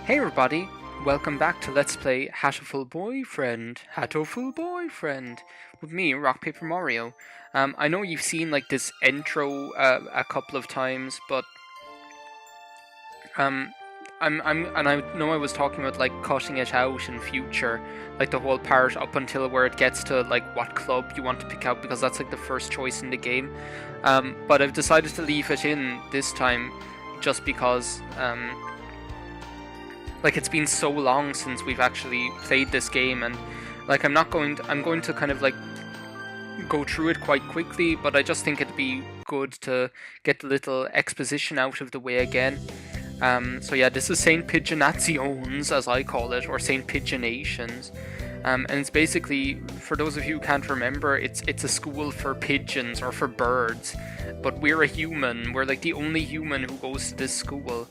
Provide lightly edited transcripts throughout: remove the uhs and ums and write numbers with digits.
Hey everybody, welcome back to Let's Play Hatoful Boyfriend, with me, Rock Paper Mario. I know you've seen like this intro a couple of times, but and I know I was talking about like cutting it out in future, like the whole part up until where it gets to like what club you want to pick out because that's like the first choice in the game. But I've decided to leave it in this time, just because like it's been so long since we've actually played this game, and like I'm going to kind of like go through it quite quickly, but I just think it'd be good to get the little exposition out of the way again. So yeah, this is St. Pigeonations, as I call it, or St. Pigeonations. And it's basically, for those of you who can't remember, it's a school for pigeons or for birds, but we're a human. We're like the only human who goes to this school.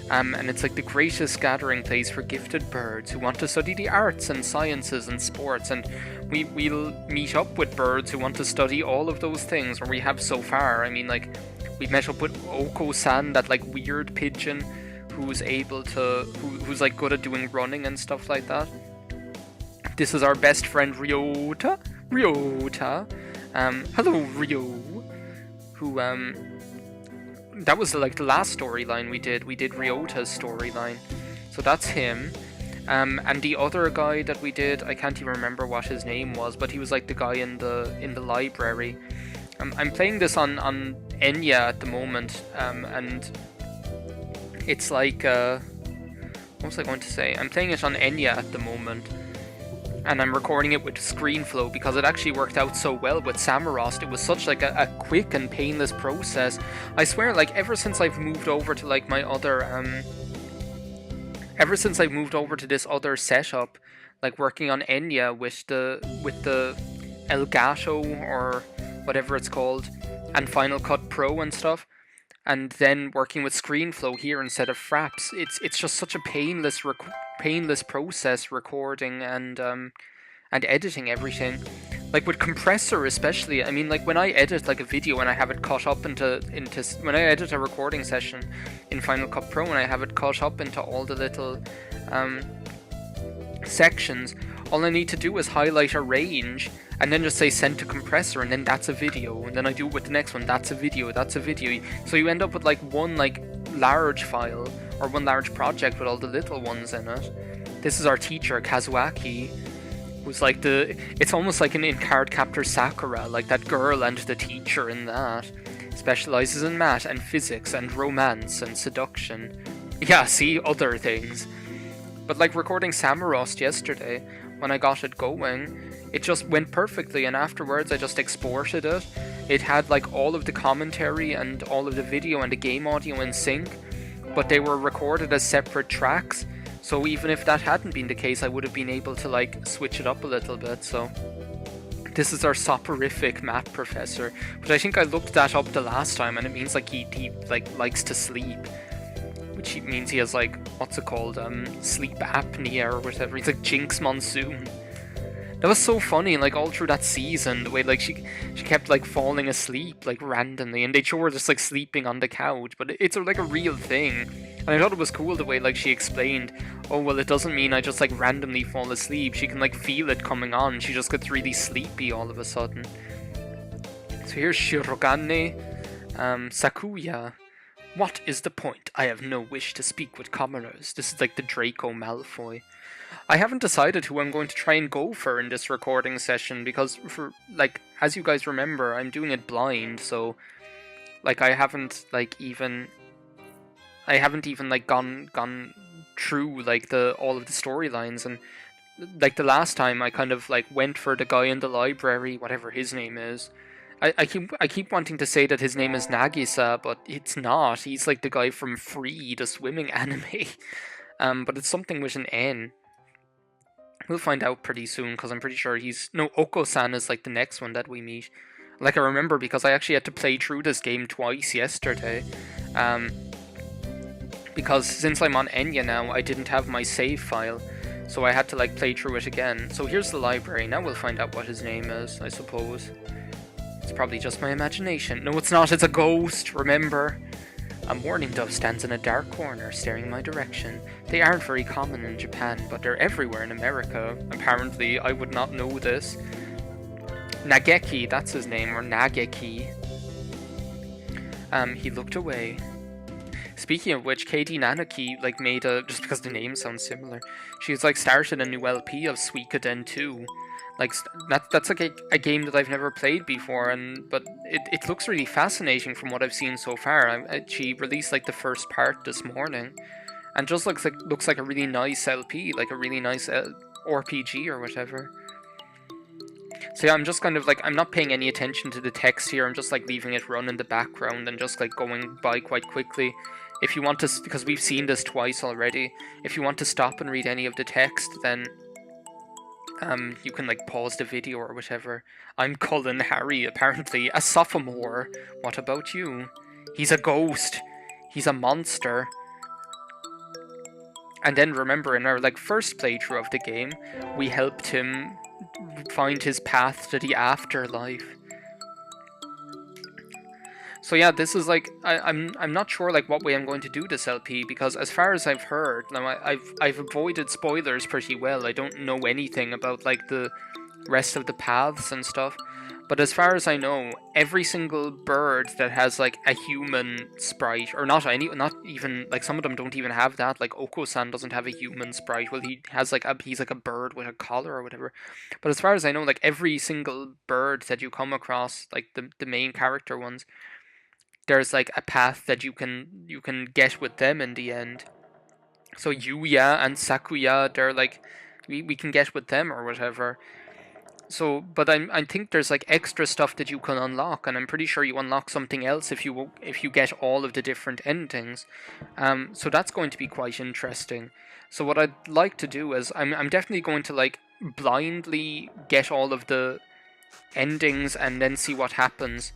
And it's like the greatest gathering place for gifted birds who want to study the arts and sciences and sports, and we'll meet up with birds who want to study all of those things, or we have so far. I mean, like, we met up with Oko-san, that like weird pigeon who's able to, who's like good at doing running and stuff like that. This is our best friend Ryota. Hello Ryo, who that was like the last storyline we did. We did Ryota's storyline, so that's him. And the other guy that we did, I can't even remember what his name was, but he was like the guy in the library. I'm playing this on Enya at the moment, and it's like what was I going to say? I'm playing it on Enya at the moment, and I'm recording it with ScreenFlow because it actually worked out so well with Samorost. It was such like a quick and painless process. I swear, like ever since I've moved over to like my other ever since I've moved over to this other setup, like working on Enya with the Elgato or whatever it's called, and Final Cut Pro and stuff, and then working with ScreenFlow here instead of Fraps, it's just such a painless process recording and editing everything. Like with Compressor especially, I mean, like when I edit like a video and I have it cut up into when I edit a recording session in Final Cut Pro and I have it cut up into all the little sections, all I need to do is highlight a range and then just say send to compressor, and then that's a video, and then I do it with the next one, that's a video. So you end up with like one like large file or one large project with all the little ones in it. This is our teacher, Kazuaki, who's like it's almost like an in Cardcaptor Sakura, like that girl and the teacher in that. Specializes in math and physics and romance and seduction. Yeah, see, other things. But like recording Samorost yesterday, when I got it going, it just went perfectly, and afterwards I just exported it. It had like all of the commentary and all of the video and the game audio in sync, but they were recorded as separate tracks, so even if that hadn't been the case, I would have been able to like switch it up a little bit. So this is our soporific math professor, but I think I looked that up the last time, and it means like he like likes to sleep, which means he has like, what's it called, sleep apnea or whatever. He's like Jinx Monsoon. That was so funny, like all through that season, the way like she kept like falling asleep like randomly, and they show her just like sleeping on the couch, but it's like a real thing. And I thought it was cool the way like she explained, oh well, it doesn't mean I just like randomly fall asleep, she can like feel it coming on, she just gets really sleepy all of a sudden. So here's Shirogane, Sakuya. What is the point? I have no wish to speak with commoners. This is like the Draco Malfoy. I haven't decided who I'm going to try and go for in this recording session, because for like, as you guys remember, I'm doing it blind, so like I haven't even like gone through like all of the storylines, and like the last time I kind of like went for the guy in the library, whatever his name is. I keep wanting to say that his name is Nagisa, but it's not. He's like the guy from Free, the swimming anime. But it's something with an N. We'll find out pretty soon, because I'm pretty sure Oko-san is like the next one that we meet. Like I remember, because I actually had to play through this game twice yesterday. Because since I'm on Enya now, I didn't have my save file, so I had to like play through it again. So here's the library. Now we'll find out what his name is, I suppose. It's probably just my imagination. No, it's not. It's a ghost, remember? A mourning dove stands in a dark corner, staring in my direction. They aren't very common in Japan, but they're everywhere in America. Apparently, I would not know this. Nageki, that's his name, or Nageki. He looked away. Speaking of which, Katie Nanaki, like, made a, just because the name sounds similar, she's, like, started a new LP of Suikoden 2. Like, that's like a game that I've never played before, but it looks really fascinating from what I've seen so far. She released, like, the first part this morning, and just looks like a really nice LP, like a really nice RPG or whatever. So yeah, I'm just kind of like, I'm not paying any attention to the text here, I'm just like leaving it run in the background and just like going by quite quickly. If you want to, because we've seen this twice already, if you want to stop and read any of the text, then you can like pause the video or whatever. I'm Cullen Harry, apparently a sophomore. What about you? He's a ghost. He's a monster. And then remember, in our like first playthrough of the game, we helped him find his path to the afterlife. So yeah, this is like, I'm not sure like what way I'm going to do this LP, because as far as I've heard, now I've avoided spoilers pretty well. I don't know anything about like the rest of the paths and stuff. But as far as I know, every single bird that has like a human sprite, or not even like, some of them don't even have that. Like Oko-san doesn't have a human sprite. Well, he's like a bird with a collar or whatever. But as far as I know, like every single bird that you come across, like the main character ones, there's like a path that you can get with them in the end. So Yuya and Sakuya, they're like, we can get with them or whatever. So, but I think there's like extra stuff that you can unlock, and I'm pretty sure you unlock something else if you get all of the different endings. So that's going to be quite interesting. So what I'd like to do is I'm definitely going to like blindly get all of the endings and then see what happens.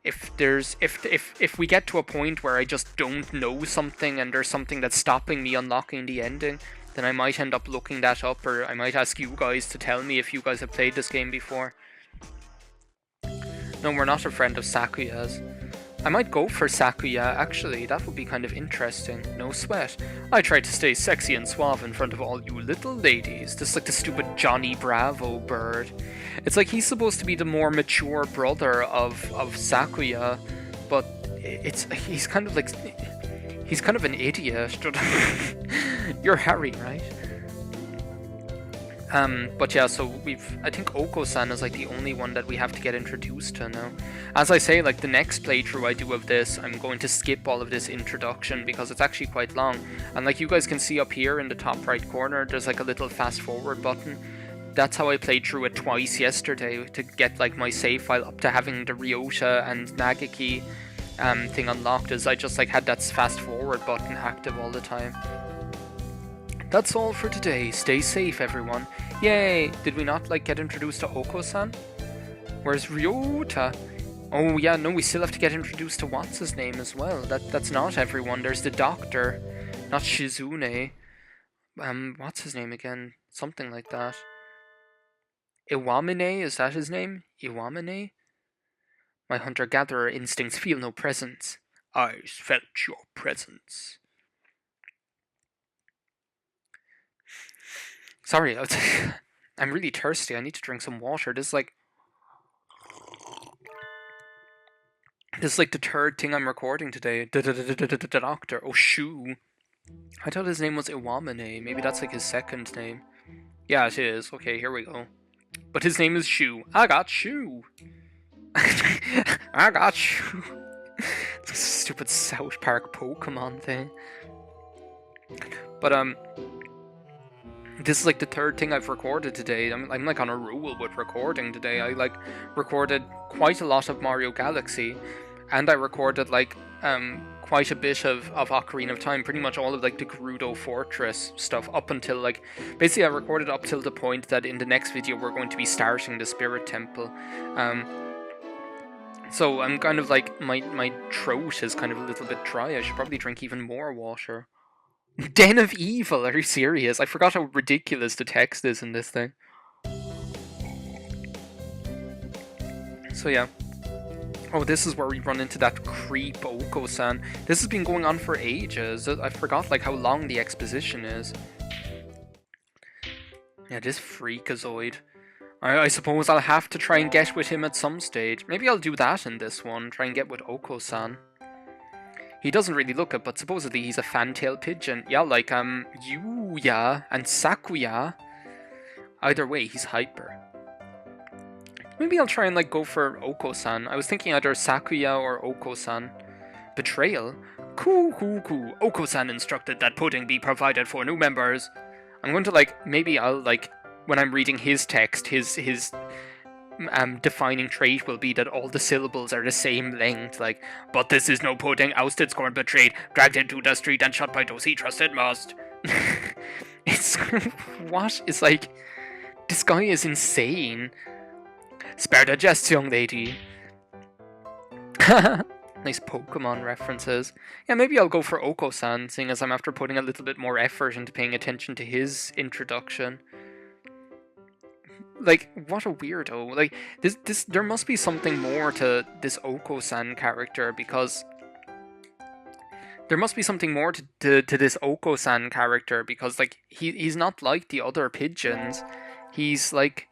If we get to a point where I just don't know something and there's something that's stopping me unlocking the ending, then I might end up looking that up, or I might ask you guys to tell me if you guys have played this game before. No, we're not a friend of Sakuya's. I might go for Sakuya, actually, that would be kind of interesting. No sweat. I try to stay sexy and suave in front of all you little ladies, just like the stupid Johnny Bravo bird. It's like he's supposed to be the more mature brother of Sakuya, but he's kind of like... He's kind of an idiot. You're Harry, right? But yeah, so I think Oko-san is like the only one that we have to get introduced to now. As I say, like the next playthrough I do of this, I'm going to skip all of this introduction because it's actually quite long. And like you guys can see up here in the top right corner, there's like a little fast forward button. That's how I played through it twice yesterday to get like my save file up to having the Ryota and Nageki thing unlocked, is I just like had that fast forward button active all the time. That's all for today. Stay safe, everyone. Yay! Did we not like get introduced to Oko-san? Where's Ryota? Oh yeah, no, we still have to get introduced to what's his name as well. That's not everyone. There's the doctor, not Shizune. What's his name again? Something like that. Iwamine, is that his name? Iwamine? My hunter-gatherer instincts feel no presence. I felt your presence. Sorry, I'm really thirsty. I need to drink some water. This is like the third thing I'm recording today. The doctor. Oh, Shu. I thought his name was Iwamine. Maybe that's like his second name. Yeah, it is. Okay, here we go. But his name is Shu. I got Shu. I got Shu. It's a stupid South Park Pokemon thing. But this is like the third thing I've recorded today. I'm like on a roll with recording today. I like recorded quite a lot of Mario Galaxy, and I recorded like quite a bit of Ocarina of Time, pretty much all of like the Gerudo Fortress stuff up until like, basically I recorded up till the point that in the next video we're going to be starting the Spirit Temple. So I'm kind of like, my throat is kind of a little bit dry. I should probably drink even more water. Den of Evil, are you serious? I forgot how ridiculous the text is in this thing. So yeah. Oh, this is where we run into that creep Oko-san. This has been going on for ages. I forgot like how long the exposition is. Yeah, this freakazoid. I suppose I'll have to try and get with him at some stage. Maybe I'll do that in this one, try and get with Oko-san. He doesn't really look it, but supposedly he's a fantail pigeon. Yeah, like, Yuya and Sakuya. Either way, he's hyper. Maybe I'll try and, like, go for Oko-san. I was thinking either Sakuya or Oko-san. Betrayal? Coo. Oko-san instructed that pudding be provided for new members. I'm going to, like, maybe I'll, like, when I'm reading his text, his defining trait will be that all the syllables are the same length, like, but this is no pudding, ousted, scorned, betrayed, dragged into the street and shot by those he trusted most. It's, what? It's like, this guy is insane. Spare the jest, young lady. Nice Pokemon references. Yeah, maybe I'll go for Oko-san, seeing as I'm after putting a little bit more effort into paying attention to his introduction. Like, what a weirdo. Like, there must be something more to this Oko-san character, because... There must be something more to this Oko-san character, because, like, he's not like the other pigeons. He's, like...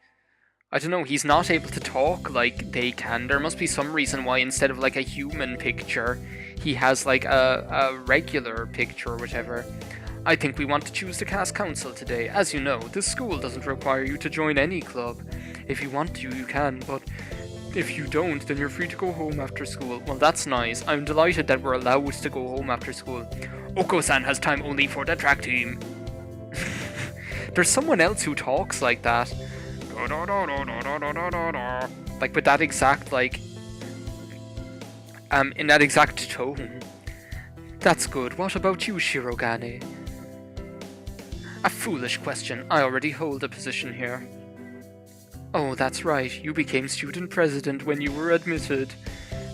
I don't know, he's not able to talk like they can. There must be some reason why instead of, like, a human picture, he has, like, a regular picture or whatever. I think we want to choose the cast council today. As you know, this school doesn't require you to join any club. If you want to, you can, but if you don't, then you're free to go home after school. Well, that's nice. I'm delighted that we're allowed to go home after school. Oko-san has time only for the track team. There's someone else who talks like that. Like, with that exact, like... in that exact tone. That's good. What about you, Shirogane? A foolish question. I already hold a position here. Oh, that's right. You became student president when you were admitted.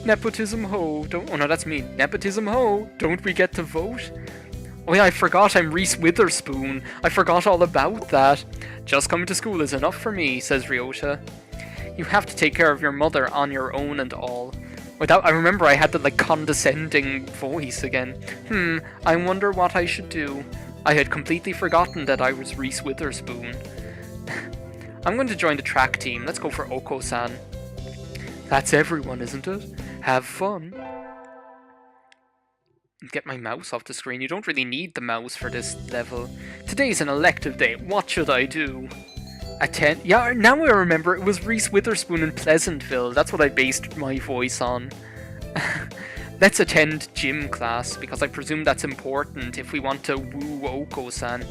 Nepotism ho. Oh no, that's me. Nepotism ho. Don't we get to vote? Oh yeah, I forgot I'm Reese Witherspoon. I forgot all about that. Just coming to school is enough for me, says Ryota. You have to take care of your mother on your own and all. Without, I remember I had the, like, condescending voice again. I wonder what I should do. I had completely forgotten that I was Reese Witherspoon. I'm going to join the track team. Let's go for Oko-san. That's everyone, isn't it? Have fun. Get my mouse off the screen. You don't really need the mouse for this level. Today's an elective day. What should I do? Attend. Yeah, now I remember. It was Reese Witherspoon in Pleasantville. That's what I based my voice on. Let's attend gym class, because I presume that's important if we want to woo Oko-san.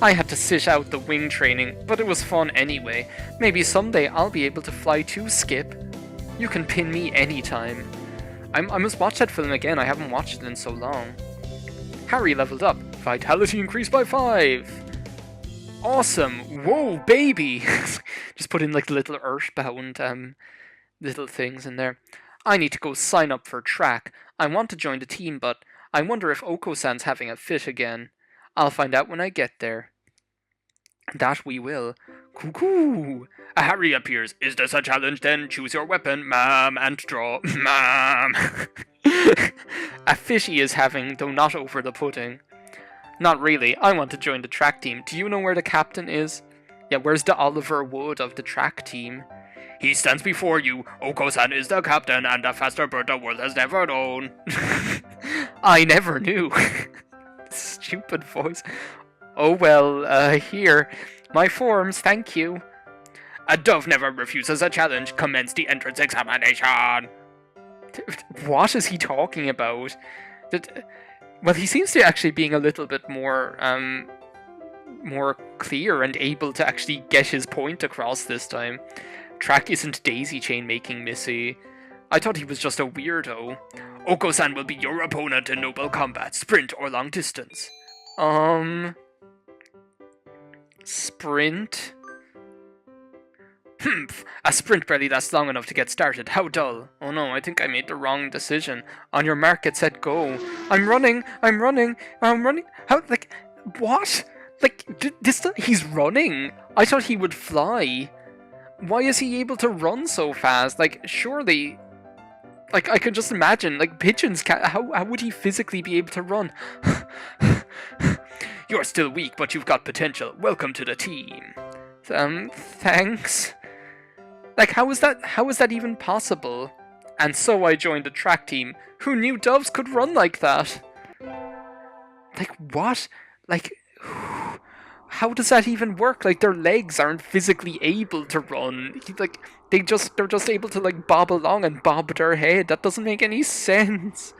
I had to sit out the wing training, but it was fun anyway. Maybe someday I'll be able to fly too, Skip. You can pin me anytime. I must watch that film again. I haven't watched it in so long. Harry leveled up. Vitality increased by 5. Awesome! Whoa, baby! Just put in, like, the little earthbound little things in there. I need to go sign up for track. I want to join the team, but I wonder if Oko-san's having a fit again. I'll find out when I get there. That we will. Cuckoo! A Harry appears. Is this a challenge then? Choose your weapon, ma'am, and draw. Ma'am! A fish he is having, though not over the pudding. Not really. I want to join the track team. Do you know where the captain is? Yeah, where's the Oliver Wood of the track team? He stands before you. Oko-san is the captain, and a faster bird the world has never known. I never knew. Stupid voice. Oh well, here. My forms, thank you. A dove never refuses a challenge. Commence the entrance examination. What is he talking about? Well, he seems to actually being a little bit more, more clear and able to actually get his point across this time. Track isn't daisy chain making, Missy. I thought he was just a weirdo. Oko-san will be your opponent in noble combat, sprint or long distance. Sprint? Humph, a sprint barely lasts long enough to get started. How dull. Oh no, I think I made the wrong decision. On your mark, get set, go. I'm running. How, like, what? Like, he's running? I thought he would fly. Why is he able to run so fast? Like, surely Like, I can just imagine, like, pigeons can't... How would he physically be able to run? You're still weak, but you've got potential. Welcome to the team. Thanks. Like, how is that even possible? And so I joined the track team. Who knew doves could run like that? Like, what? Like, how does that even work? Like, their legs aren't physically able to run. Like, they're just able to, like, bob along and bob their head. That doesn't make any sense.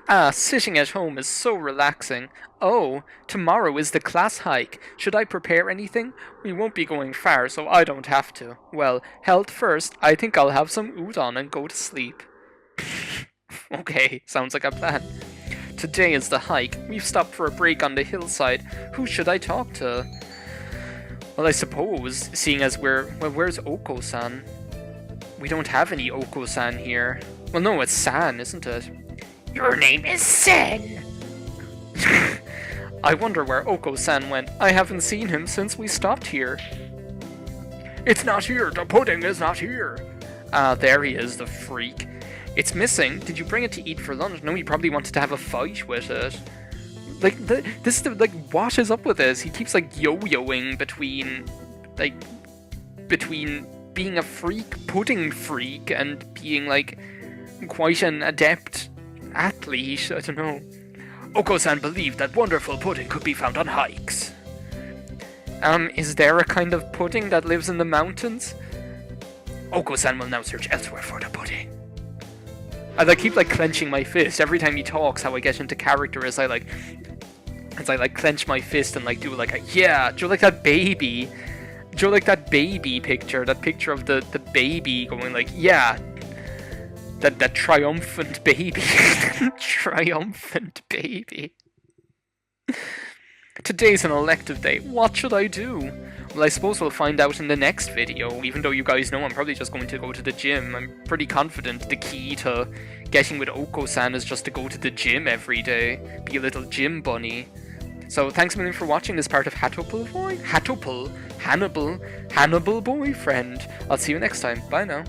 Ah, sitting at home is so relaxing. Oh, tomorrow is the class hike. Should I prepare anything? We won't be going far, so I don't have to. Well, health first. I think I'll have some udon and go to sleep. Okay, sounds like a plan. Today is the hike. We've stopped for a break on the hillside. Who should I talk to? Well, I suppose, seeing as where's Oko-san? We don't have any Oko-san here. Well, no, it's San, isn't it? Your name is Sen! I wonder where Oko-san went. I haven't seen him since we stopped here. It's not here! The pudding is not here! Ah, there he is, the freak. It's missing. Did you bring it to eat for lunch? No, he probably wanted to have a fight with it. Like, what is up with this? He keeps, like, yo-yoing between being a pudding freak and being, like, quite an adept athlete. I don't know. Oko-san believed that wonderful pudding could be found on hikes. Is there a kind of pudding that lives in the mountains? Oko-san will now search elsewhere for the pudding. I keep clenching my fist every time he talks. How I get into character is I clench my fist and do a yeah. Do you like that baby? Do you like that baby picture? That picture of the baby going yeah. That triumphant baby. Triumphant baby. Today's an elective day. What should I do? Well, I suppose we'll find out in the next video, even though you guys know I'm probably just going to go to the gym. I'm pretty confident the key to getting with Oko-san is just to go to the gym every day. Be a little gym bunny. So thanks a million for watching this part of Hatoful Boy? Hannibal Boyfriend. I'll see you next time. Bye now.